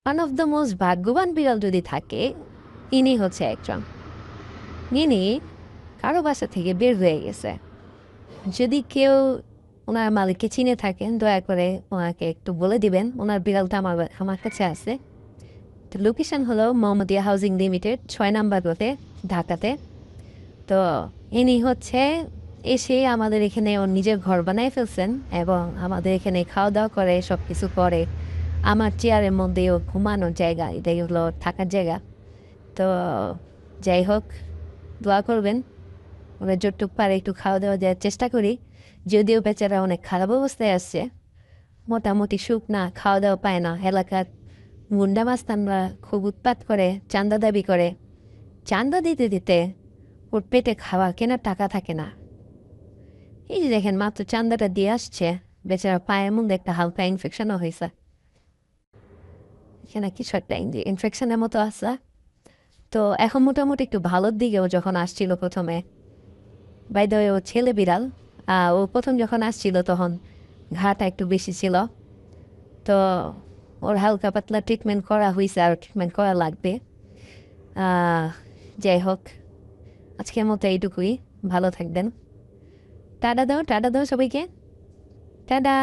One of the most ভাগ্যবান বিড়াল যদি থাকে, ইনি হচ্ছে একজন। ইনি কারো বাসা থেকে বের হয়ে গেছে। যদি কেউ ওনার মালিককে চিনে থাকেন, দয়া করে ওনাকে একটু বলে দিবেন ওনার বিড়ালটা আমার কাছে আছে। তো লোকেশন হলো মোহাম্মদিয়া হাউজিং লিমিটেড, 6 নাম্বার রোডে, ঢাকাতে। তো ইনি হচ্ছে এসে আমাদের এখানে ওর নিজের ঘর বানায় ফেলছেন এবং আমাদের এখানে খাওয়া দাওয়া করে, সব কিছু করে। আমার চেয়ারের মধ্যে ও ঘুমানোর জায়গা, এটাই হলো ওর থাকার জায়গা। তো যাই হোক, দোয়া করবেন ওরা যতটুক পারে একটু খাওয়া দাওয়া দেওয়ার চেষ্টা করি। যদিও বেচারা অনেক খারাপ অবস্থায় আসছে, মোটামুটি সুখ না, খাওয়া দাওয়া পায় না। এলাকার গুন্ডা মাস্তানরা খুব উৎপাত করে, চাঁদা দাবি করে। চাঁদা দিতে দিতে ওর পেটে খাওয়া কেনার টাকা থাকে না। এই যে দেখেন, মাত্র চাঁদাটা দিয়ে আসছে, বেচারা পায়ের মধ্যে একটা হালকা ইনফেকশনও হয়েছে। এখানে কিছু একটা ইনফেকশনের মতো আছে। তো এখন মোটামুটি একটু ভালোর দিকেও যখন আসছিল প্রথমে। বাই দ্য ওয়ে, ও ছেলে বিড়াল। ও প্রথম যখন আসছিল তখন ঘাটা একটু বেশি ছিল। তো ওর হালকা পাতলা ট্রিটমেন্ট করা হয়েছে, আর ট্রিটমেন্ট করা লাগবে। আহ, যাই হোক, আজকের মতো এইটুকুই। ভালো থাকবেন। টাটা দাও, টাটা দাও সবাইকে। টাটা।